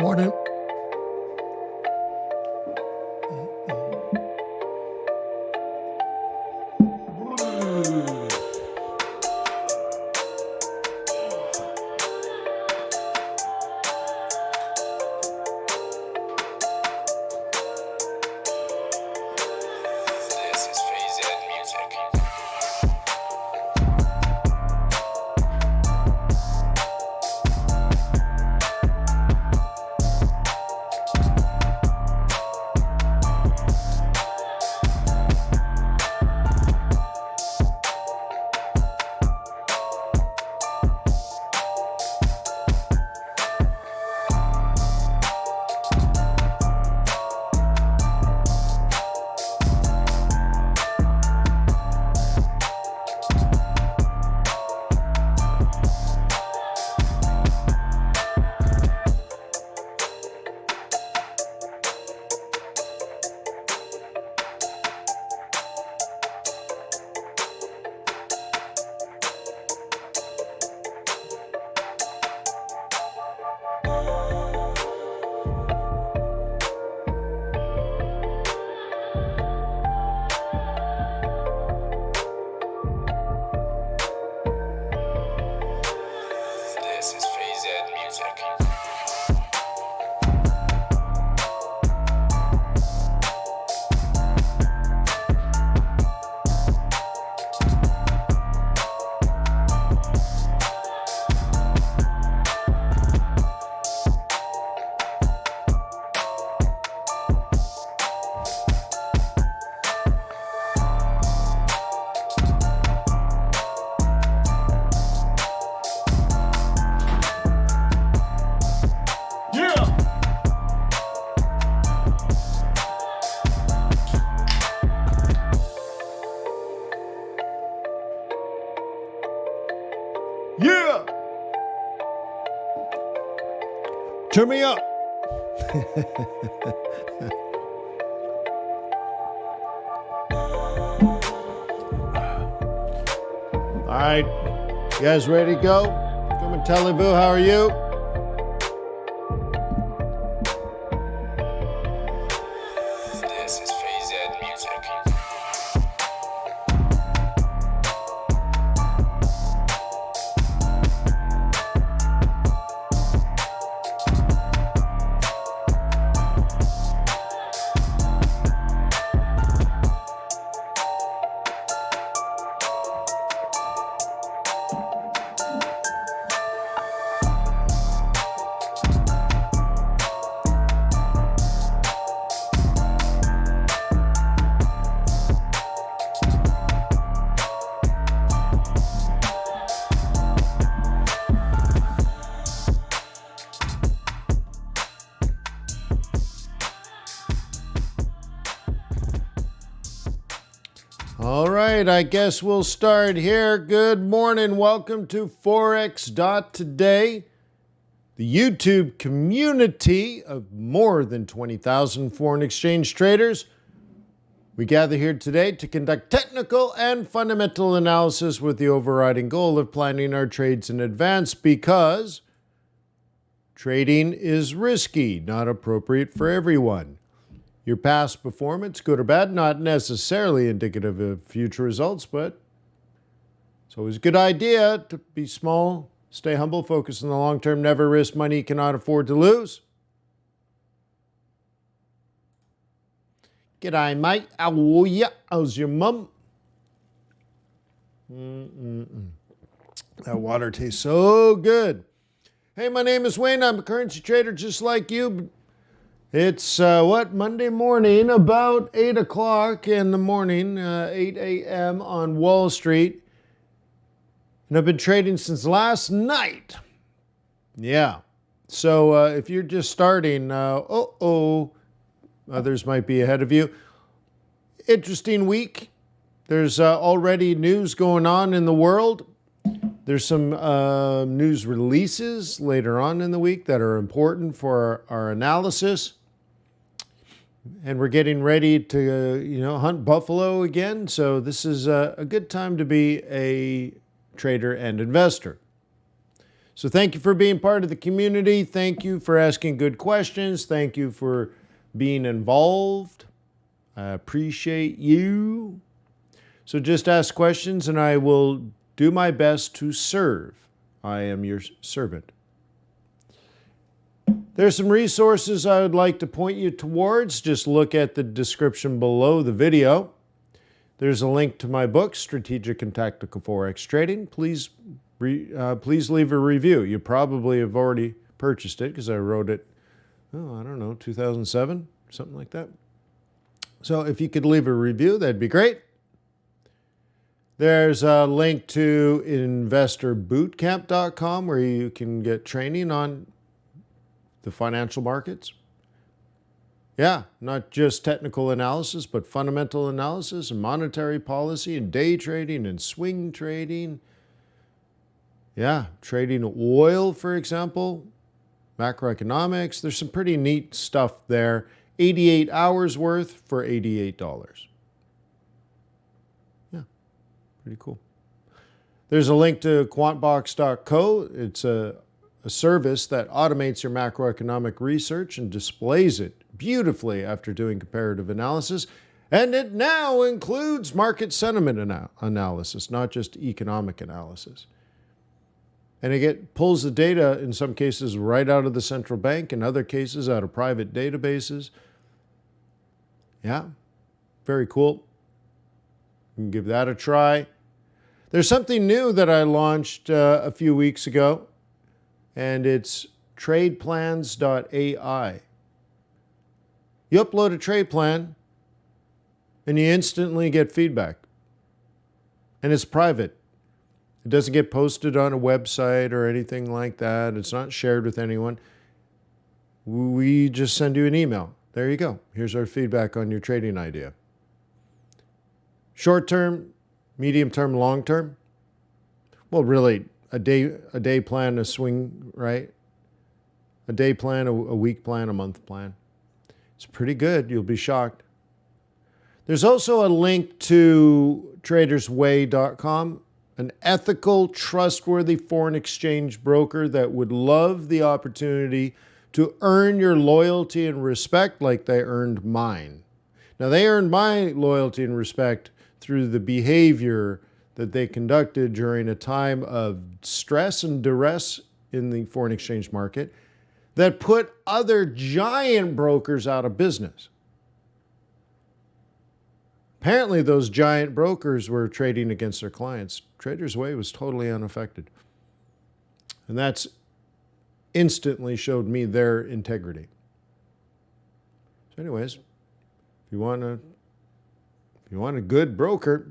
Morning. Yeah! Turn me up. All right, you guys ready to go? Come and tell Vu, how are you? This is FaZe Music. All right, I guess we'll start here. Good morning. Welcome to Forex.Today, the YouTube community of more than 20,000 foreign exchange traders. We gather here today to conduct technical and fundamental analysis with the overriding goal of planning our trades in advance because trading is risky, not appropriate for everyone. Your past performance, good or bad, not necessarily indicative of future results, but it's always a good idea to be small, stay humble, focus on the long term, never risk money you cannot afford to lose. G'day, mate. How are ya? How's your mum? That water tastes so good. Hey, my name is Wayne. I'm a currency trader just like you. It's, Monday morning, about 8 o'clock in the morning, 8 a.m. on Wall Street. And I've been trading since last night. Yeah. So if you're just starting, others might be ahead of you. Interesting week. There's already news going on in the world. There's some news releases later on in the week that are important for our analysis. And we're getting ready to, hunt buffalo again. So this is a good time to be a trader and investor. So thank you for being part of the community. Thank you for asking good questions. Thank you for being involved. I appreciate you. So just ask questions and I will do my best to serve. I am your servant. There's some resources I would like to point you towards. Just look at the description below the video. There's a link to my book, Strategic and Tactical Forex Trading. Please leave a review. You probably have already purchased it because I wrote it, I don't know, 2007, something like that. So if you could leave a review, that'd be great. There's a link to investorbootcamp.com where you can get training on the financial markets. Yeah, not just technical analysis, but fundamental analysis and monetary policy and day trading and swing trading. Yeah, trading oil, for example, macroeconomics. There's some pretty neat stuff there. 88 hours worth for $88. Yeah, pretty cool. There's a link to quantbox.co. It's a service that automates your macroeconomic research and displays it beautifully after doing comparative analysis. And it now includes market sentiment analysis, not just economic analysis. And it pulls the data, in some cases, right out of the central bank, in other cases, out of private databases. Yeah, very cool. You can give that a try. There's something new that I launched a few weeks ago, and it's tradeplans.ai. You upload a trade plan, and you instantly get feedback. And it's private. It doesn't get posted on a website or anything like that. It's not shared with anyone. We just send you an email. There you go. Here's our feedback on your trading idea. Short term, medium term, long term. Well, really, a day plan, a swing, right? A day plan, a week plan, a month plan. It's pretty good. You'll be shocked. There's also a link to tradersway.com, an ethical, trustworthy foreign exchange broker that would love the opportunity to earn your loyalty and respect like they earned mine. Now, they earned my loyalty and respect through the behavior that they conducted during a time of stress and duress in the foreign exchange market that put other giant brokers out of business. Apparently, those giant brokers were trading against their clients. Traders Way was totally unaffected. And that's instantly showed me their integrity. So anyways, if you want a good broker,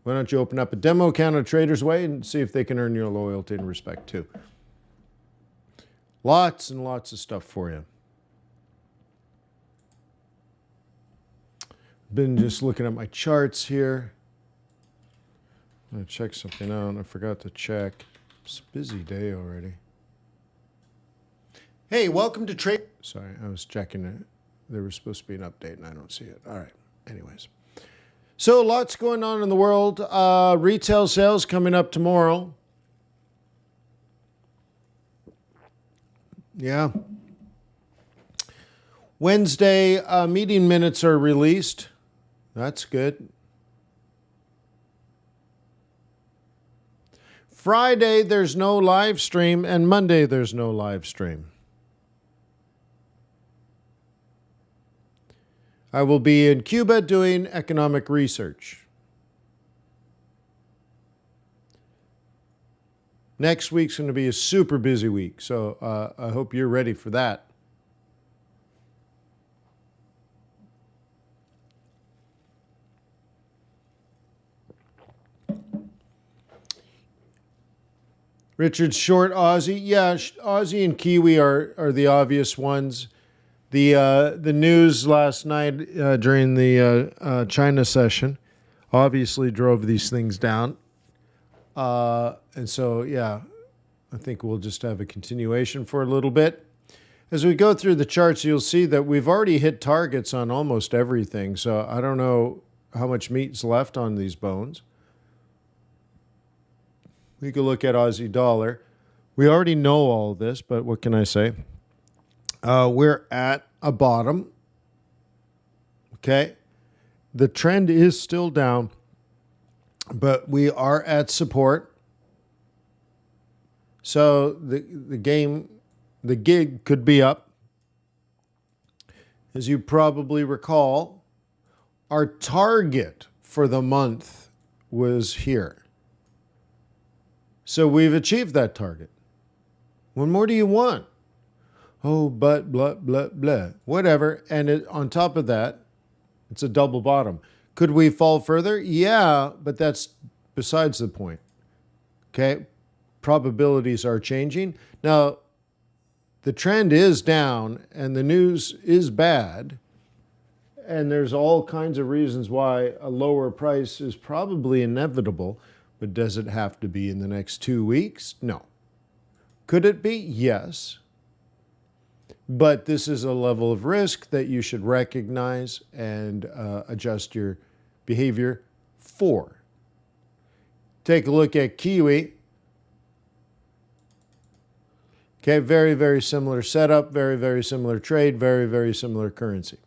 why don't you open up a demo account on Traders Way and see if they can earn your loyalty and respect too. Lots and lots of stuff for you. Been just looking at my charts here. I'm going to check something out. I forgot to check. It's a busy day already. Hey, welcome to Trade. Sorry, I was checking it. There was supposed to be an update and I don't see it. All right. Anyways. So lots going on in the world. Retail sales coming up tomorrow. Yeah. Wednesday, meeting minutes are released. That's good. Friday, there's no live stream, and Monday, there's no live stream. I will be in Cuba doing economic research. Next week's going to be a super busy week, so I hope you're ready for that. Richard's short Aussie. Yeah, Aussie and Kiwi are the obvious ones. The news last night during the China session obviously drove these things down. And so, yeah, I think we'll just have a continuation for a little bit. As we go through the charts, you'll see that we've already hit targets on almost everything. So I don't know how much meat's left on these bones. We could look at Aussie dollar. We already know all this, but what can I say? We're at a bottom. Okay. The trend is still down, but we are at support. So the gig could be up. As you probably recall, our target for the month was here. So we've achieved that target. What more do you want? Oh, but blah, blah, blah. Whatever. And on top of that, it's a double bottom. Could we fall further? Yeah, but that's besides the point. Okay? Probabilities are changing. Now, the trend is down and the news is bad. And there's all kinds of reasons why a lower price is probably inevitable. But does it have to be in the next 2 weeks? No. Could it be? Yes. But this is a level of risk that you should recognize and adjust your behavior for. Take a look at Kiwi. Okay, very, very similar setup, very, very similar trade, very, very similar currency.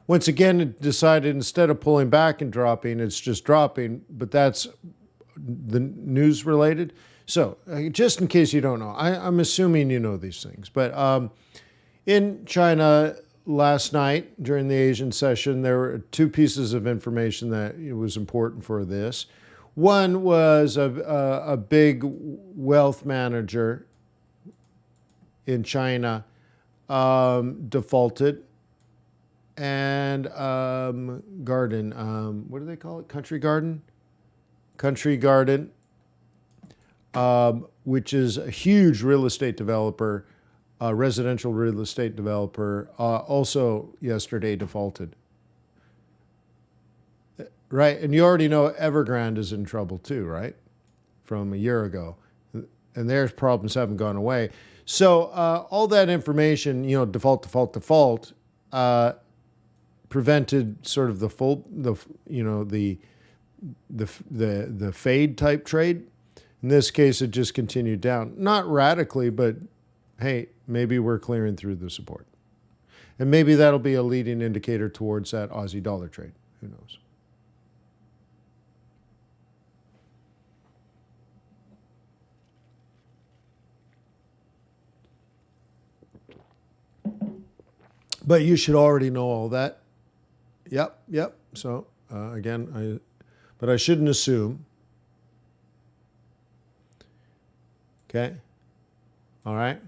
Once again, it decided instead of pulling back and dropping, it's just dropping, but that's the news related. So just in case you don't know, I'm assuming you know these things, but in China last night during the Asian session, there were two pieces of information that was important for this. One was a big wealth manager in China defaulted, and Garden, what do they call it? Country Garden, which is a huge real estate developer, residential real estate developer, also yesterday defaulted. Right, and you already know Evergrande is in trouble too, right? From a year ago, and their problems haven't gone away. So all that information, default, prevented sort of the fade type trade. In this case, it just continued down, not radically, but hey, maybe we're clearing through the support, and maybe that'll be a leading indicator towards that Aussie dollar trade. Who knows? But you should already know all that. Yep. So again, but I shouldn't assume. Okay. All right.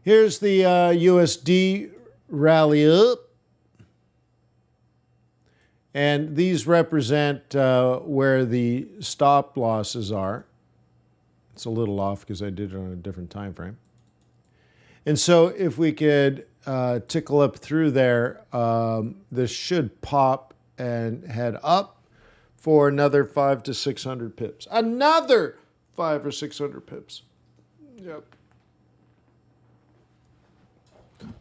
Here's the USD rally up. And these represent where the stop losses are. It's a little off because I did it on a different time frame. And so if we could tickle up through there, this should pop and head up for another 500 to 600 pips. Another 500 or 600 pips. Yep.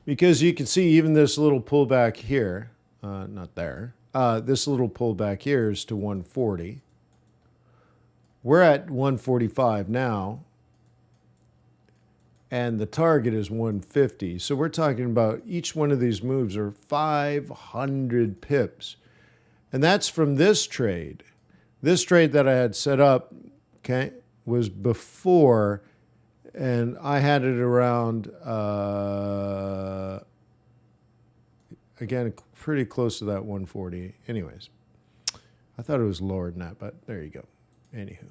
Because you can see even this little pullback here, not there, this little pullback here is to 140. We're at 145 now. And the target is 150. So we're talking about each one of these moves are 500 pips. And that's from this trade. This trade that I had set up, okay, was before, and I had it around, again, pretty close to that 140. Anyways, I thought it was lower than that, but there you go. Anywho.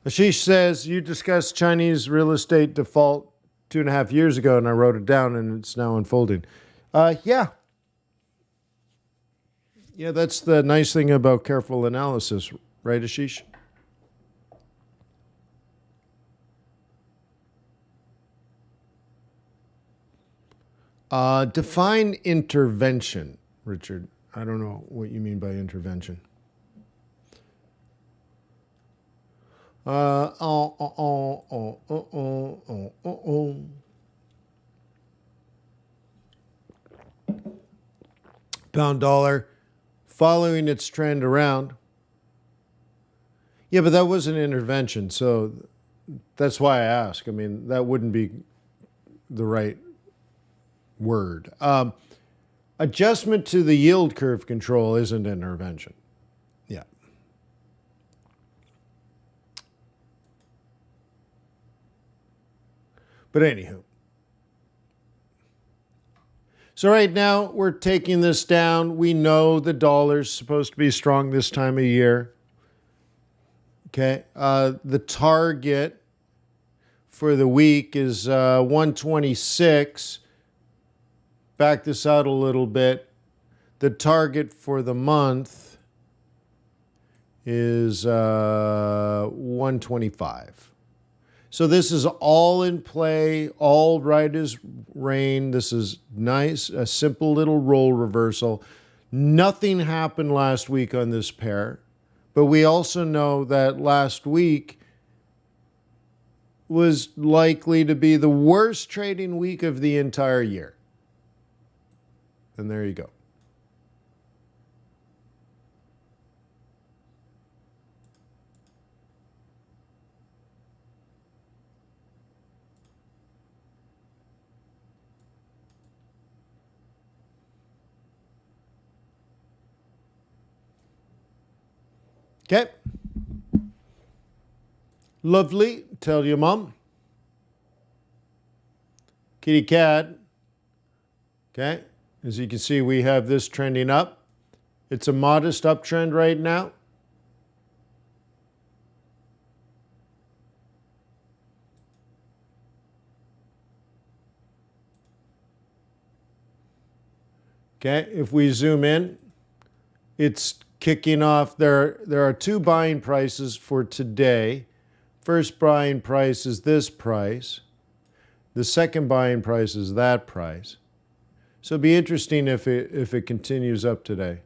Ashish says, you discussed Chinese real estate default 2.5 years ago, and I wrote it down, and it's now unfolding. Yeah. Yeah, that's the nice thing about careful analysis, right, Ashish? Define intervention, Richard. I don't know what you mean by intervention. Pound dollar following its trend around. Yeah, but that was an intervention, so that's why I ask. I mean, that wouldn't be the right word. Adjustment to the yield curve control isn't intervention. Yeah. But anywho. So right now we're taking this down. We know the dollar's supposed to be strong this time of year. Okay. The target for the week is 126. Back this out a little bit. The target for the month is 125. So this is all in play, all right as rain. This is nice, a simple little role reversal. Nothing happened last week on this pair, but we also know that last week was likely to be the worst trading week of the entire year. And there you go. Okay. Lovely. Tell your mom. Kitty cat. Okay. As you can see, we have this trending up. It's a modest uptrend right now. Okay. If we zoom in, it's kicking off. There are two buying prices for today. First buying price is this price. The second buying price is that price. So it'd be interesting if it continues up today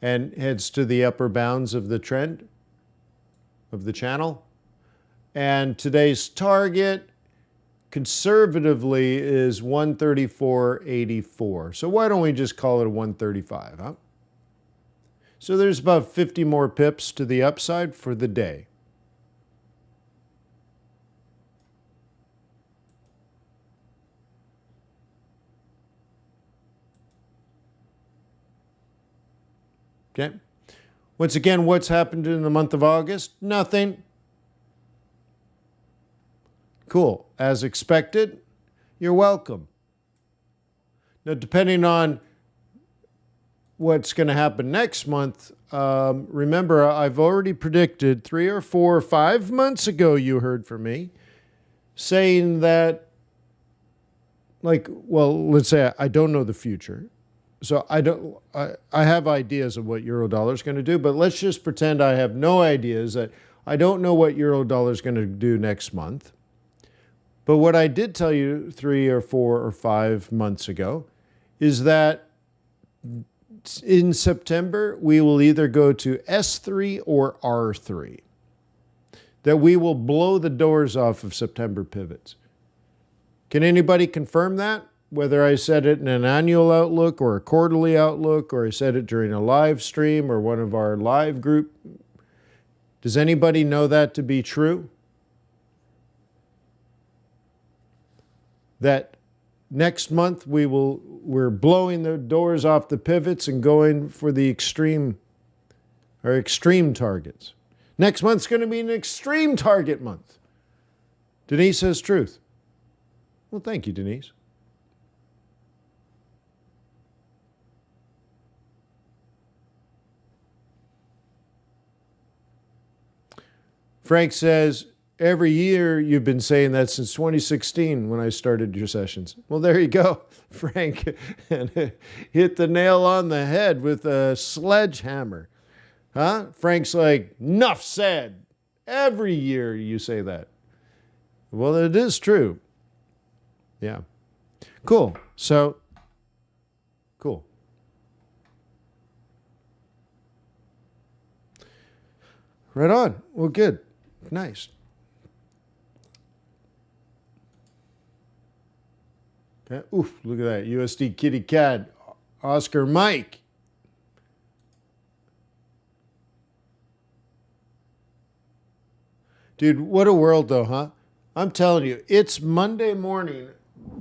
and heads to the upper bounds of the trend of the channel. And today's target conservatively is 134.84. So why don't we just call it a 135, huh? So there's about 50 more pips to the upside for the day. Okay. Once again, what's happened in the month of August? Nothing. Cool. As expected, you're welcome. Now, depending on what's going to happen next month, remember, I've already predicted 3 or 4 or 5 months ago, you heard from me, saying that, like, well, let's say I don't know the future. So I have ideas of what euro dollar is going to do, but let's just pretend I have no ideas, that I don't know what euro dollar is going to do next month. But what I did tell you 3 or 4 or 5 months ago is that in September, we will either go to S3 or R3. That we will blow the doors off of September pivots. Can anybody confirm that? Whether I said it in an annual outlook or a quarterly outlook, or I said it during a live stream or one of our live group. Does anybody know that to be true? That next month we're blowing the doors off the pivots and going for the extreme targets. Next month's going to be an extreme target month. Denise says truth. Well, thank you, Denise. Frank says, every year you've been saying that since 2016 when I started your sessions. Well, there you go, Frank. And hit the nail on the head with a sledgehammer. Huh? Frank's like, "Nuff said." Every year you say that. Well, it is true. Yeah. Cool. So, cool. Right on. Well, good. Nice. Okay. Oof, look at that. USD Kitty Cat. Oscar Mike. Dude, what a world though, huh? I'm telling you, it's Monday morning,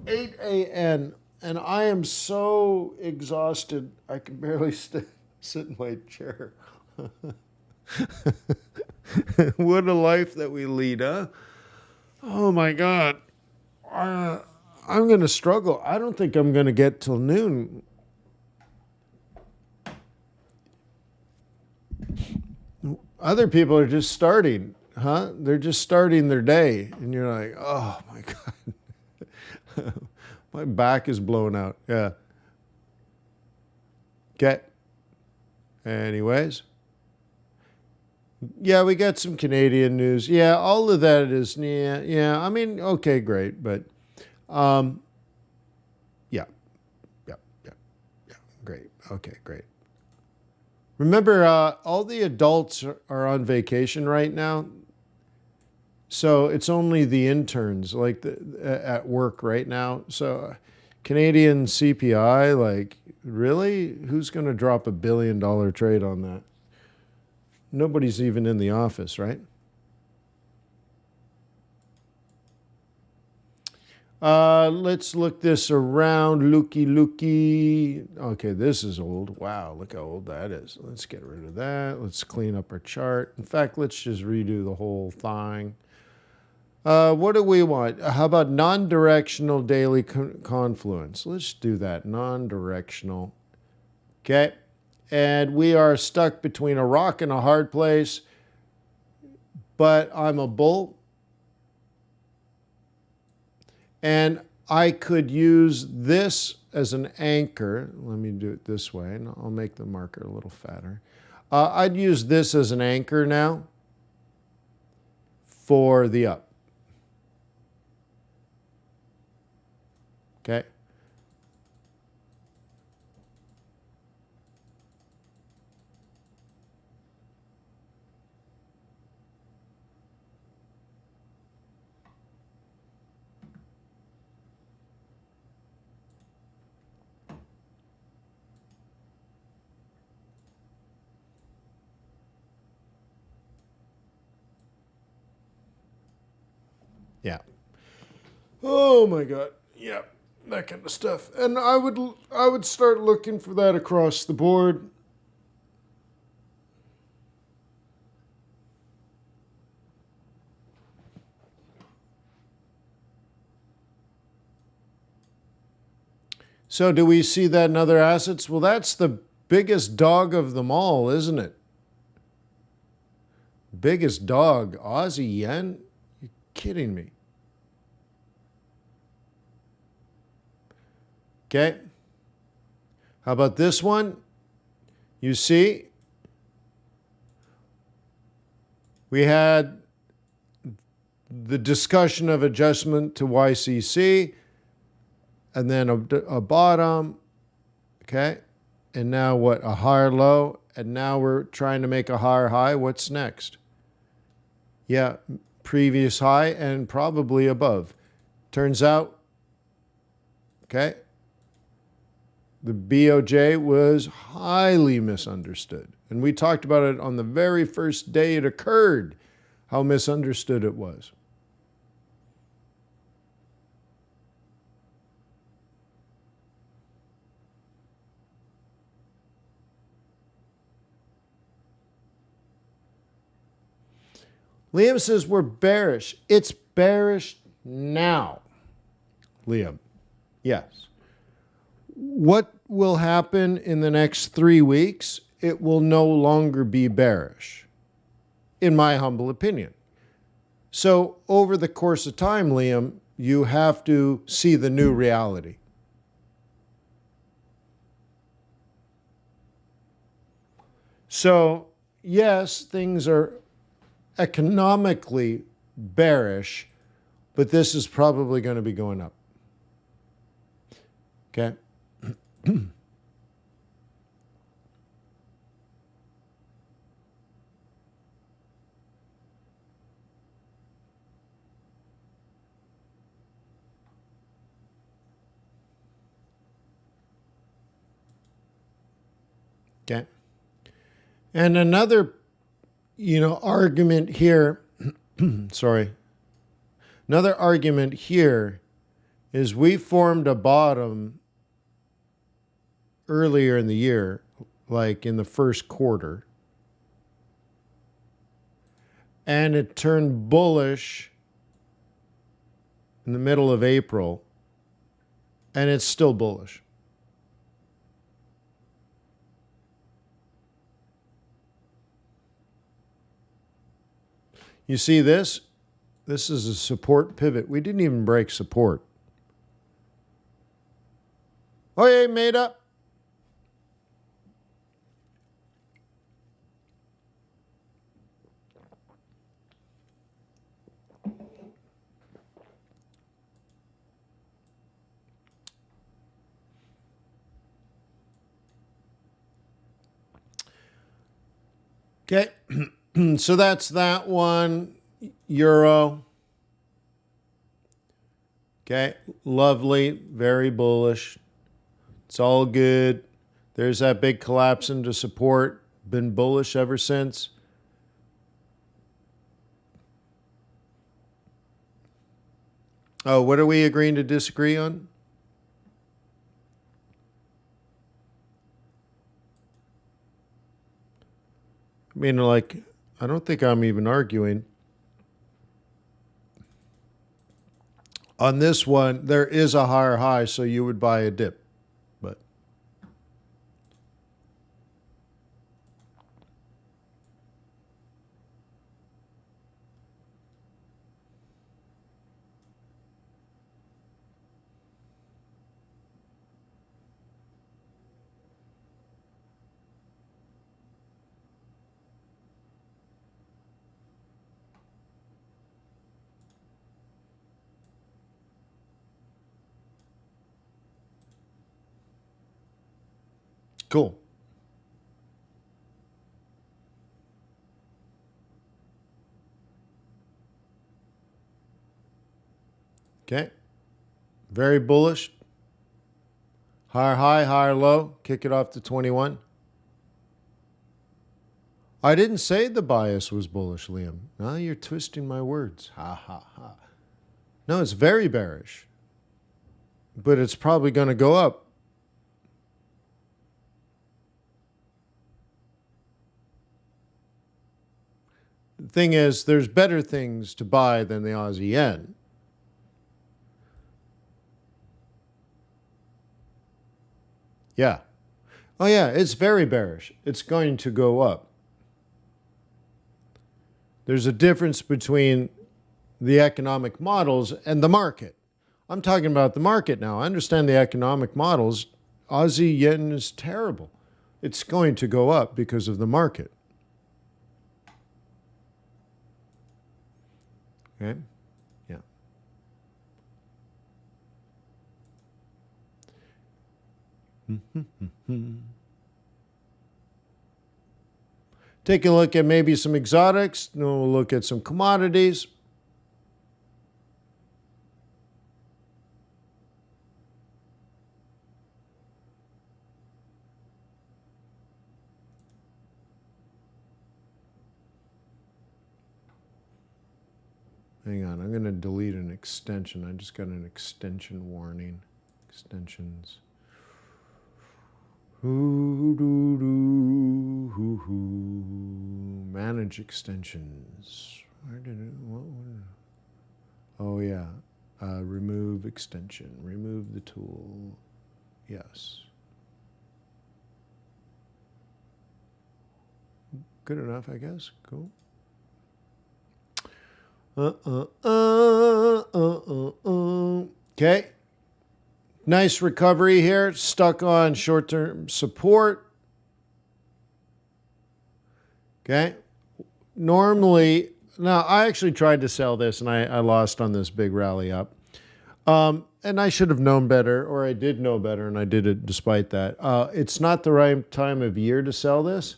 8 a.m., and I am so exhausted, I can barely sit in my chair. What a life that we lead, huh? Oh my God. I'm going to struggle. I don't think I'm going to get till noon. Other people are just starting, huh? They're just starting their day. And you're like, oh my God. My back is blown out. Yeah. Okay. Anyways. Yeah, we got some Canadian news. Yeah, all of that is, yeah. I mean, okay, great. But, yeah, yeah. Great. Okay, great. Remember, all the adults are on vacation right now. So it's only the interns like at work right now. So Canadian CPI, like, really? Who's going to drop $1 billion trade on that? Nobody's even in the office, right? Let's look this around. Looky. Okay, this is old. Wow, look how old that is. Let's get rid of that. Let's clean up our chart. In fact, let's just redo the whole thing. What do we want? How about non-directional daily confluence? Let's do that. Non-directional. Okay. And we are stuck between a rock and a hard place, but I'm a bull. And I could use this as an anchor. Let me do it this way, and I'll make the marker a little fatter. I'd use this as an anchor now for the up. Okay. Yeah. Oh my God. Yeah. That kind of stuff. And I would start looking for that across the board. So do we see that in other assets? Well, that's the biggest dog of them all, isn't it? Biggest dog, Aussie yen? You're kidding me. Okay. How about this one? You see, we had the discussion of adjustment to YCC, and then a bottom, okay? And now what? A higher low, and now we're trying to make a higher high. What's next? Yeah, previous high and probably above. Turns out, okay, the BOJ was highly misunderstood. And we talked about it on the very first day it occurred, how misunderstood it was. Liam says we're bearish. It's bearish now, Liam. Yes. What will happen in the next 3 weeks? It will no longer be bearish, in my humble opinion. So over the course of time, Liam, you have to see the new reality. So yes, things are economically bearish, but this is probably going to be going up. Okay? And another, argument here, sorry, another argument here is we formed a bottom earlier in the year, like in the first quarter, and it turned bullish in the middle of April, and it's still bullish. You see this? This is a support pivot. We didn't even break support. Oh, yeah, made up. Okay, so that's that one. Euro. Okay, lovely, very bullish. It's all good. There's that big collapse into support. Been bullish ever since. Oh, what are we agreeing to disagree on? I mean, like, I don't think I'm even arguing. On this one, there is a higher high, so you would buy a dip. But cool. Okay. Very bullish. Higher high, higher low. Kick it off to 21. I didn't say the bias was bullish, Liam. Now you're twisting my words. Ha, ha, ha. No, it's very bearish. But it's probably going to go up. The thing is, there's better things to buy than the Aussie yen. Yeah. Oh, yeah, it's very bearish. It's going to go up. There's a difference between the economic models and the market. I'm talking about the market now. I understand the economic models. Aussie yen is terrible. It's going to go up because of the market. Okay? Yeah. Take a look at maybe some exotics. Then we'll look at some commodities. Hang on, I'm going to delete an extension. I just got an extension warning. Extensions. Manage extensions. Where did it? Oh yeah. Remove extension. Remove the tool. Yes. Good enough, I guess. Cool. Okay. Nice recovery here. Stuck on short-term support. Okay. Normally, now I actually tried to sell this and I lost on this big rally up. And I should have known better, or I did know better, and I did it despite that. It's not the right time of year to sell this,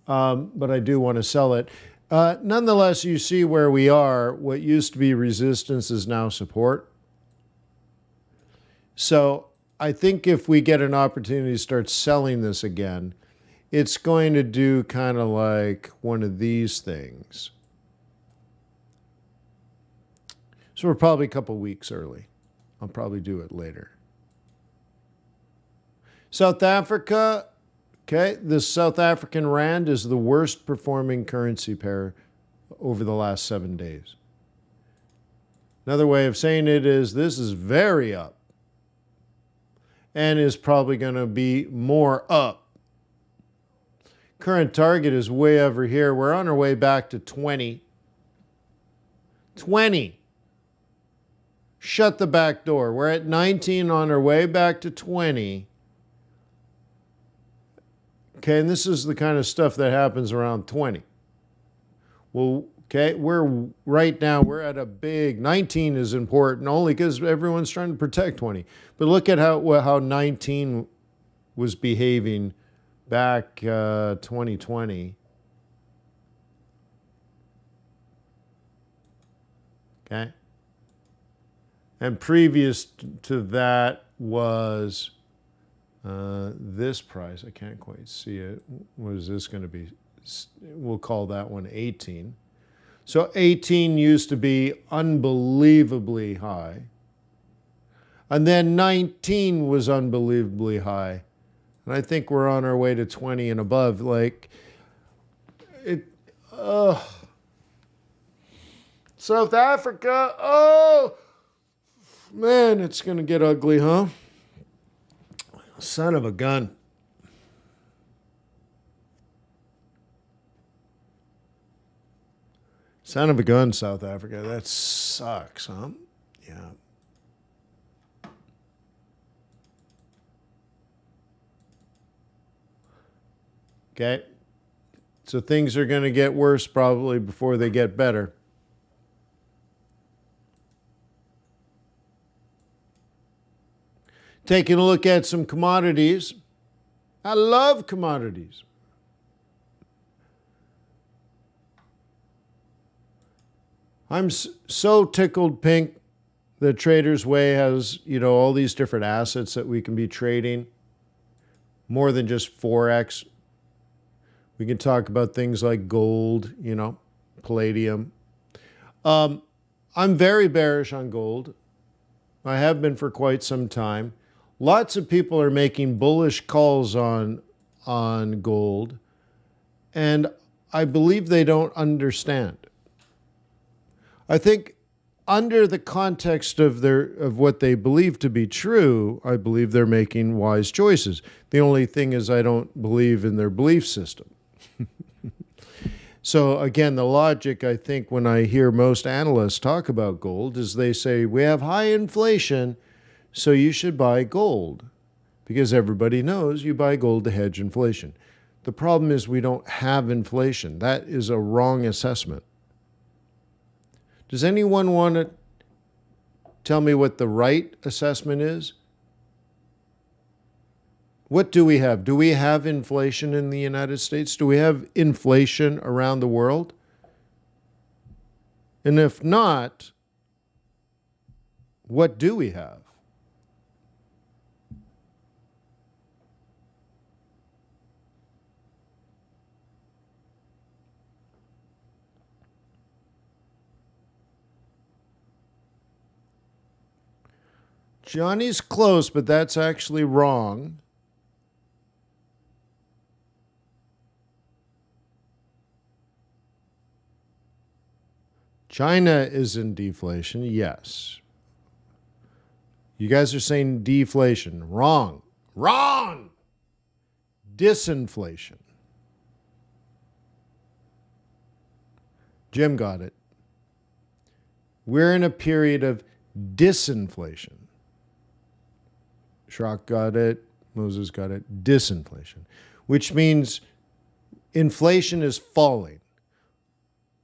but I do want to sell it. Nonetheless, you see where we are. What used to be resistance is now support. So I think if we get an opportunity to start selling this again, it's going to do kind of like one of these things. So we're probably a couple weeks early. I'll probably do it later. South Africa, okay, the South African rand is the worst performing currency pair over the last 7 days. Another way of saying it is this is very up and is probably going to be more up. Current target is way over here. We're on our way back to 20. 20. Shut the back door. We're at 19 on our way back to 20. Okay, and this is the kind of stuff that happens around 20. Well, okay, right now we're at a big 19 is important only because everyone's trying to protect 20. But look at how 19 was behaving back 2020. Okay. And previous to that was this price. I can't quite see it. What is this going to be? We'll call that one 18. So 18 used to be unbelievably high. And then 19 was unbelievably high. And I think we're on our way to 20 and above. Like, South Africa, oh, man, it's going to get ugly, huh? Son of a gun. Son of a gun, South Africa. That sucks, huh? Yeah. Okay. So things are going to get worse probably before they get better. Taking a look at some commodities. I love commodities. I'm so tickled pink that Traders Way has, all these different assets that we can be trading. More than just Forex. We can talk about things like gold, palladium. I'm very bearish on gold. I have been for quite some time. Lots of people are making bullish calls on gold, and I believe they don't understand. I think under the context of what they believe to be true, I believe they're making wise choices. The only thing is I don't believe in their belief system. So again, the logic, I think, when I hear most analysts talk about gold is they say, we have high inflation, so you should buy gold. Because everybody knows you buy gold to hedge inflation. The problem is we don't have inflation. That is a wrong assessment. Does anyone want to tell me what the right assessment is? What do we have? Do we have inflation in the United States? Do we have inflation around the world? And if not, what do we have? Johnny's close, but that's actually wrong. China is in deflation, yes. You guys are saying deflation. Wrong. Wrong! Disinflation. Jim got it. We're in a period of disinflation. Schrock got it. Moses got it. Disinflation, which means inflation is falling.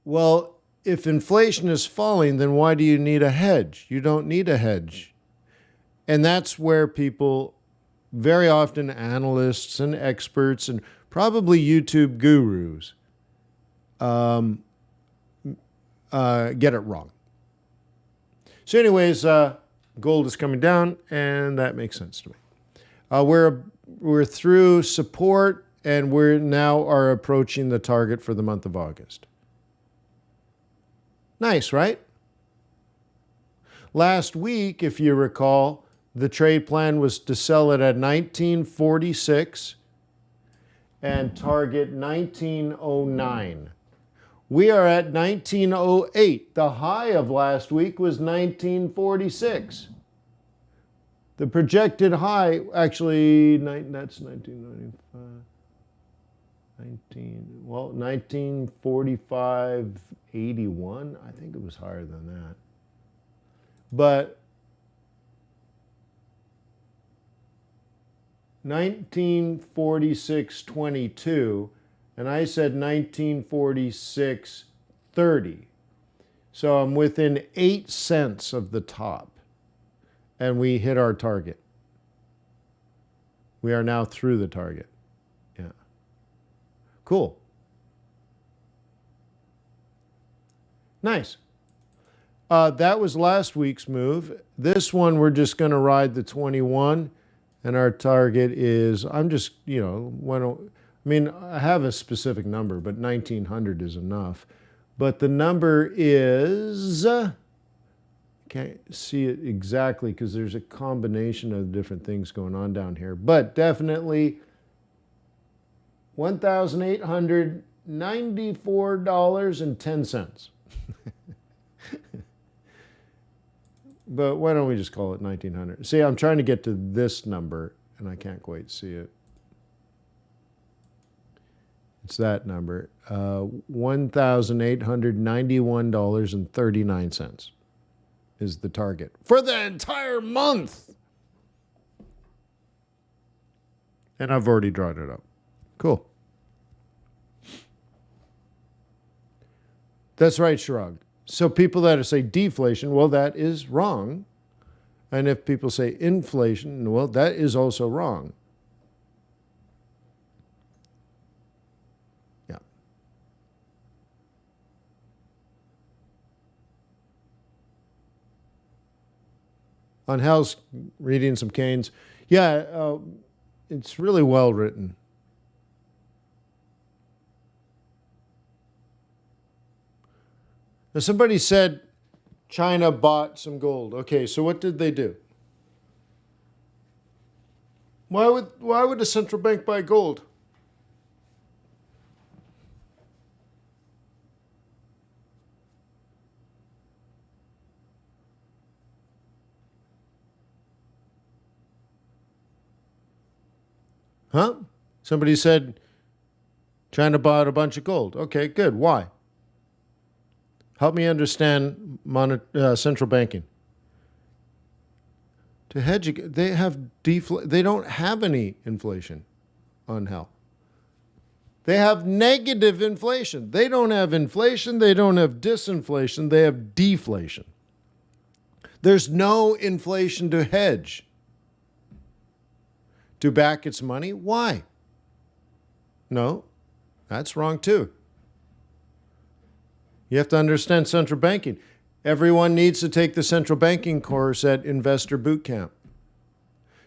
Well, if inflation is falling, then why do you need a hedge? You don't need a hedge. And that's where people, very often analysts and experts and probably YouTube gurus, get it wrong. So anyways, gold is coming down, and that makes sense to me. We're through support and we're now are approaching the target for the month of August. Nice, right? Last week, if you recall, the trade plan was to sell it at 1946 and target 1909. We are at 1908. The high of last week was 1946. The projected high, actually, that's 1995. 1945.81. I think it was higher than that. But 1946.22, and I said 1946.30. So I'm within 8 cents of the top, and we hit our target. We are now through the target. Yeah. Cool. Nice. That was last week's move. This one, we're just going to ride the 21, and our target is, I'm just, I have a specific number, but 1900 is enough. But the number is, can't see it exactly because there's a combination of different things going on down here, but definitely $1,894.10. But why don't we just call it 1900? See, I'm trying to get to this number, and I can't quite see it. It's that number, $1,891.39 is the target for the entire month. And I've already drawn it up. Cool. That's right, Shrugged. So people that say deflation, well, that is wrong. And if people say inflation, well, that is also wrong. Yeah. On Hal's reading some Keynes. Yeah, it's really well written. Now, somebody said China bought some gold. Okay, so what did they do? Why would a central bank buy gold? Huh? Somebody said China bought a bunch of gold. Okay, good. Why? Help me understand central banking. To hedge, they don't have any inflation on Hell. They have negative inflation. They don't have inflation. They don't have disinflation. They have deflation. There's no inflation to hedge. To back its money? Why? No, that's wrong too. You have to understand central banking. Everyone needs to take the central banking course at Investor Bootcamp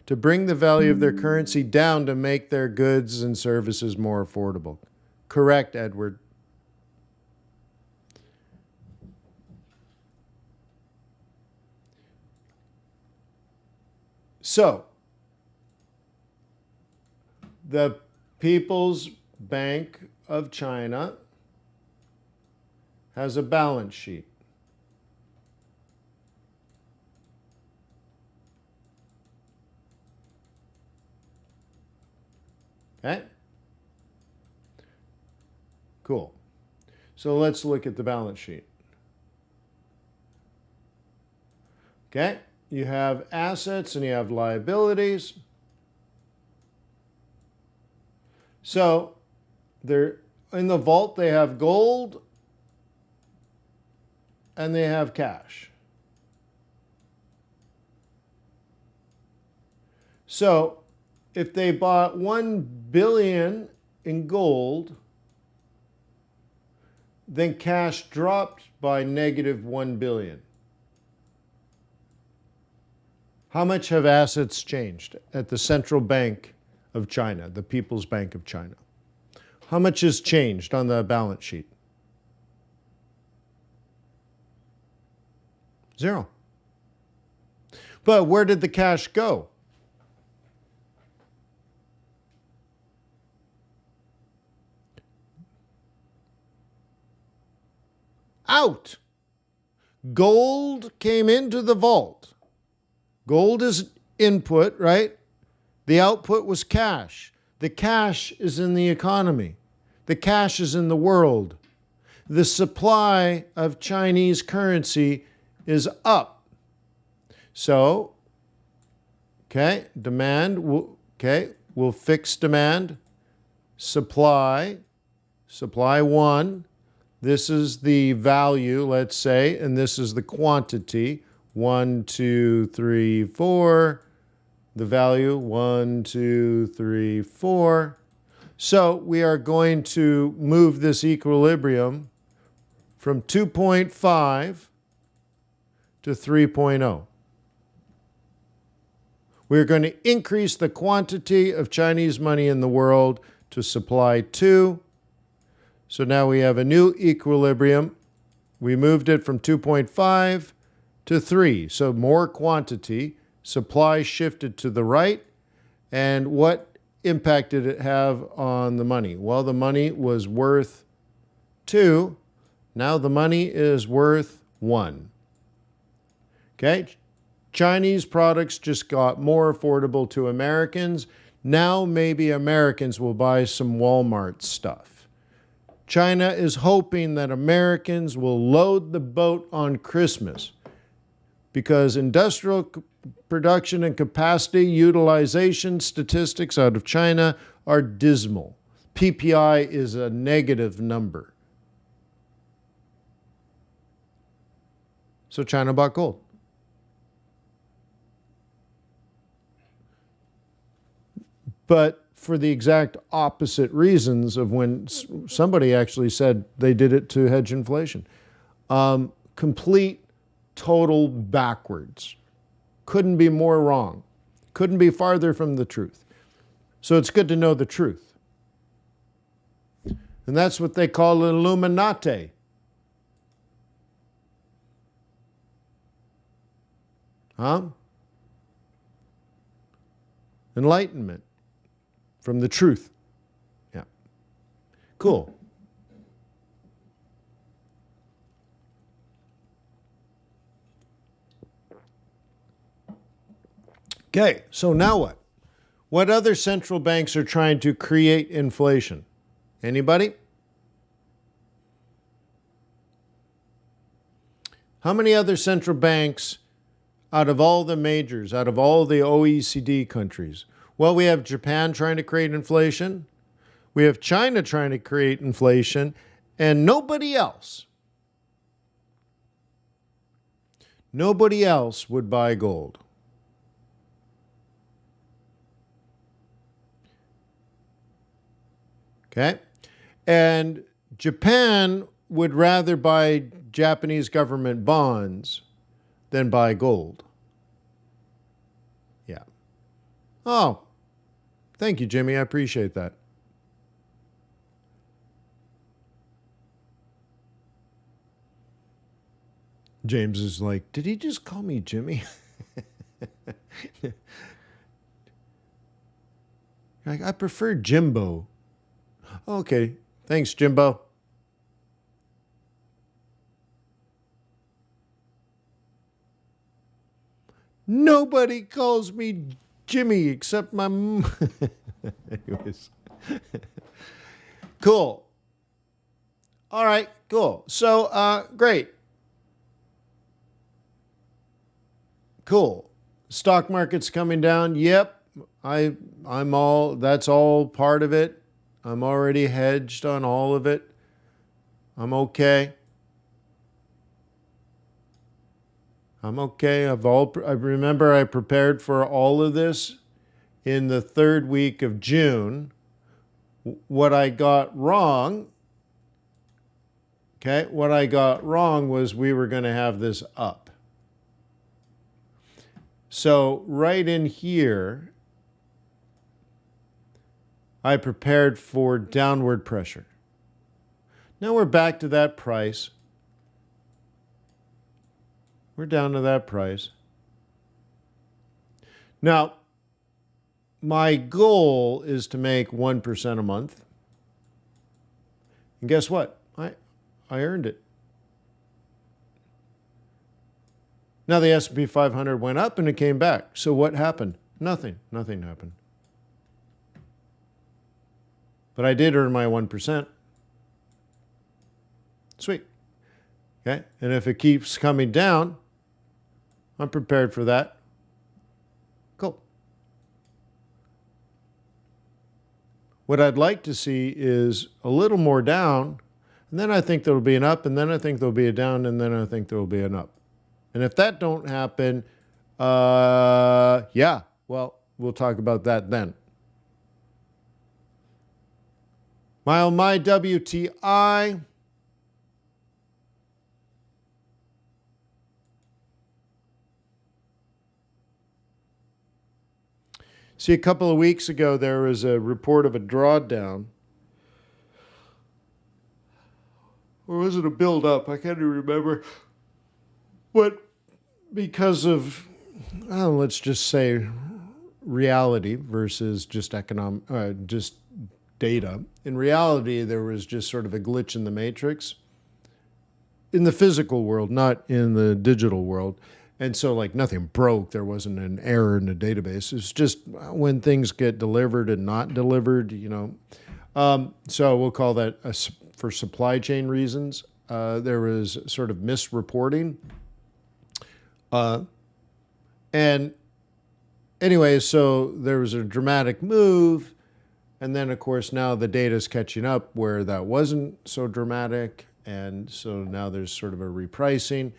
to bring the value of their currency down to make their goods and services more affordable. Correct, Edward. So, the People's Bank of China has a balance sheet. Okay? Cool. So let's look at the balance sheet. Okay? You have assets and you have liabilities. So they're in the vault, they have gold and they have cash. So if they bought 1 billion in gold, then cash dropped by negative 1 billion. How much have assets changed at the Central Bank of China, the People's Bank of China? How much has changed on the balance sheet? Zero. But where did the cash go? Out. Gold came into the vault. Gold is input, right? The output was cash. The cash is in the economy. The cash is in the world. The supply of Chinese currency is up. So, demand, we'll fix demand. Supply 1. This is the value, let's say, and this is the quantity. 1, 2, 3, 4. The value, 1, 2, 3, 4. So we are going to move this equilibrium from 2.5 to 3.0. We're going to increase the quantity of Chinese money in the world to supply 2. So now we have a new equilibrium. We moved it from 2.5 to 3. So more quantity. Supply shifted to the right. And what impact did it have on the money? Well, the money was worth 2. Now the money is worth 1. Okay? Chinese products just got more affordable to Americans. Now maybe Americans will buy some Walmart stuff. China is hoping that Americans will load the boat on Christmas because industrial production and capacity utilization statistics out of China are dismal. PPI is a negative number. So China bought gold. But for the exact opposite reasons of when somebody actually said they did it to hedge inflation. Complete, total backwards. Couldn't be more wrong. Couldn't be farther from the truth. So it's good to know the truth. And that's what they call Illuminati. Enlightenment from the truth. Yeah. Cool. Okay, so now what? What other central banks are trying to create inflation? Anybody? How many other central banks out of all the majors, out of all the OECD countries? Well, we have Japan trying to create inflation. We have China trying to create inflation, and nobody else. Nobody else would buy gold. Okay? And Japan would rather buy Japanese government bonds than buy gold. Yeah. Oh, thank you, Jimmy. I appreciate that. James is like, did he just call me Jimmy? Like, I prefer Jimbo. Okay, thanks, Jimbo. Nobody calls me Jimmy except my mom. Anyways. Cool. All right, cool. So, great. Cool. Stock market's coming down. Yep. That's all part of it. I'm already hedged on all of it. I'm okay. I'm okay. I remember I prepared for all of this in the 3rd week of June. What I got wrong, was we were going to have this up. So right in here, I prepared for downward pressure. Now we're back to that price. We're down to that price. Now, my goal is to make 1% a month. And guess what? I earned it. Now the S&P 500 went up and it came back. So what happened? Nothing. Nothing happened. But I did earn my 1%. Sweet. Okay? And if it keeps coming down, I'm prepared for that. Cool. What I'd like to see is a little more down, and then I think there'll be an up, and then I think there'll be a down, and then I think there'll be an up. And if that don't happen, yeah, well, we'll talk about that then. My WTI. See, a couple of weeks ago, there was a report of a drawdown. Or was it a build-up? I can't even remember. What, because of, let's just say, reality versus just just data. In reality, there was just sort of a glitch in the matrix. In the physical world, not in the digital world. And so, like, nothing broke. There wasn't an error in the database. It's just when things get delivered and not delivered, you know. So we'll call that for supply chain reasons. There was sort of misreporting. And anyway, so there was a dramatic move. And then, of course, now the data is catching up where that wasn't so dramatic. And so now there's sort of a repricing.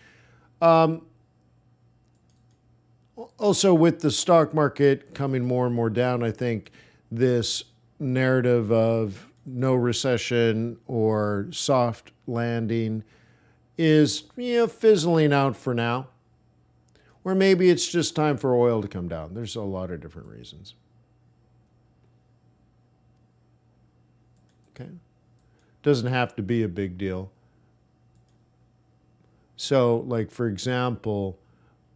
Also, with the stock market coming more and more down, I think this narrative of no recession or soft landing is, fizzling out for now. Or maybe it's just time for oil to come down. There's a lot of different reasons. Okay? Doesn't have to be a big deal. So, like, for example,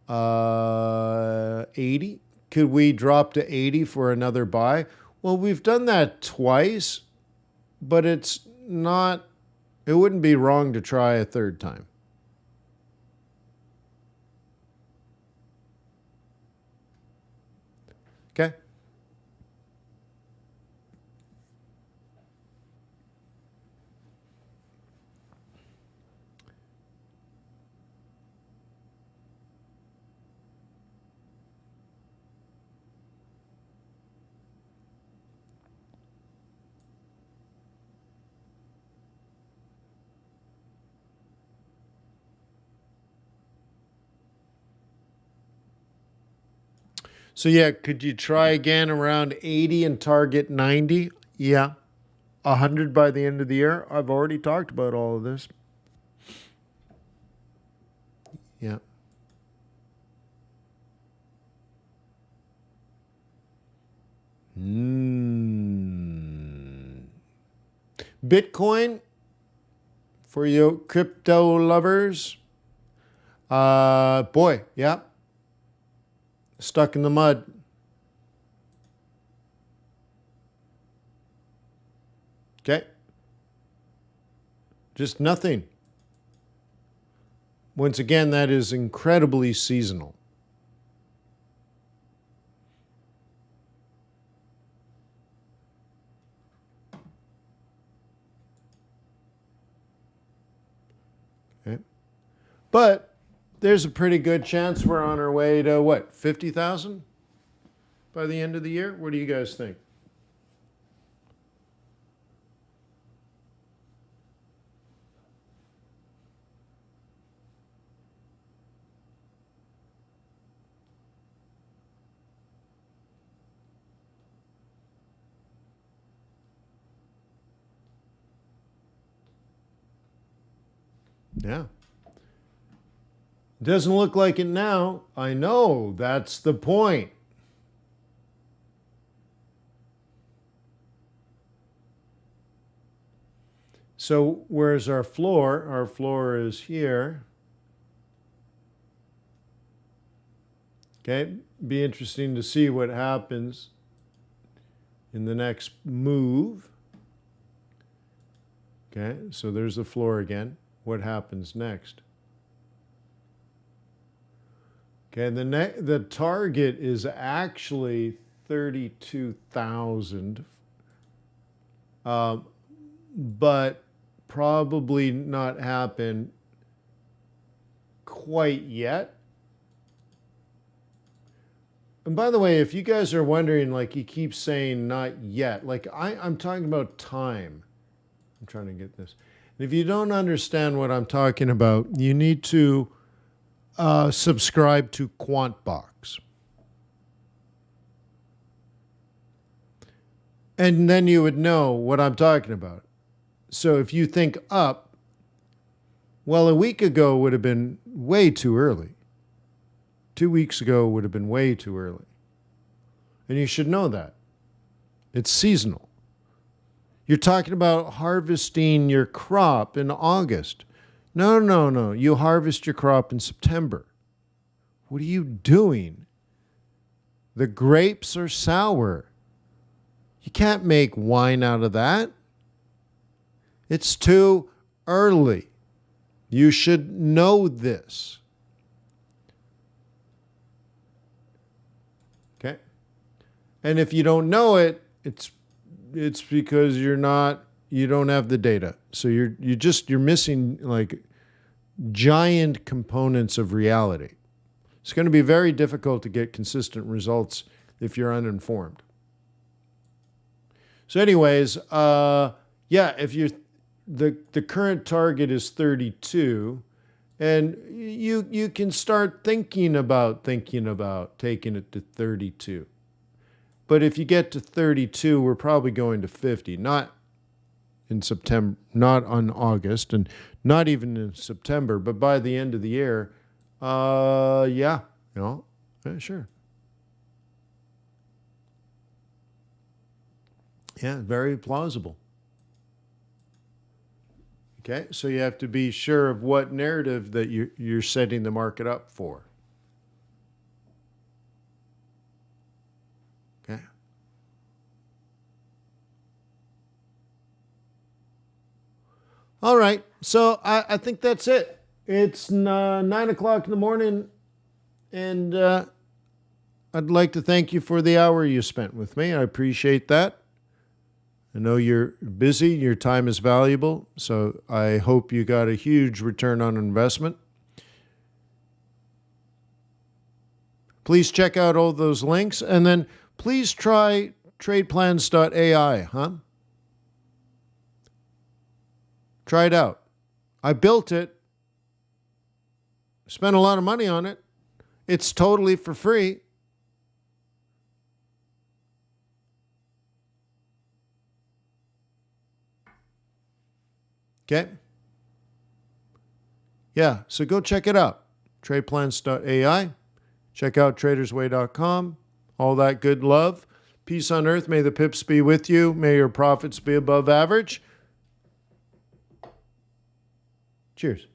80? Could we drop to 80 for another buy? Well, we've done that twice, but it wouldn't be wrong to try a third time. Okay? So yeah, could you try again around 80 and target 90? Yeah. 100 by the end of the year? I've already talked about all of this. Yeah. Bitcoin, for you crypto lovers. Boy, yeah. Stuck in the mud. Okay. Just nothing. Once again, that is incredibly seasonal. Okay. But there's a pretty good chance we're on our way to what, 50,000 by the end of the year? What do you guys think? Yeah. Doesn't look like it now. I know, that's the point. So where's our floor? Our floor is here. Okay, be interesting to see what happens in the next move. Okay, so there's the floor again. What happens next? Okay, the target is actually 32,000, but probably not happen quite yet. And by the way, if you guys are wondering, like he keeps saying not yet, like I'm talking about time. I'm trying to get this. And if you don't understand what I'm talking about, you need to subscribe to QuantBox. And then you would know what I'm talking about. So if you think up, well, a week ago would have been way too early. 2 weeks ago would have been way too early. And you should know that. It's seasonal. You're talking about harvesting your crop in August. No. You harvest your crop in September. What are you doing? The grapes are sour. You can't make wine out of that. It's too early. You should know this. Okay? And if you don't know it, it's because you don't have the data. So you're missing like giant components of reality. It's going to be very difficult to get consistent results if you're uninformed. So anyways, if the current target is 32, and you can start thinking about taking it to 32. But if you get to 32, we're probably going to 50, not in September, not on August, and not even in September, but by the end of the year, sure. Yeah, very plausible. Okay, so you have to be sure of what narrative that you're setting the market up for. Okay. All right, so I think that's it. It's 9 o'clock in the morning, and I'd like to thank you for the hour you spent with me. I appreciate that. I know you're busy, your time is valuable, so I hope you got a huge return on investment. Please check out all those links, and then please try tradeplans.ai, Try it out. I built it, spent a lot of money on it. It's totally for free. Okay? Yeah, so go check it out. Tradeplans.ai. Check out tradersway.com. All that good love. Peace on earth. May the pips be with you. May your profits be above average. Cheers.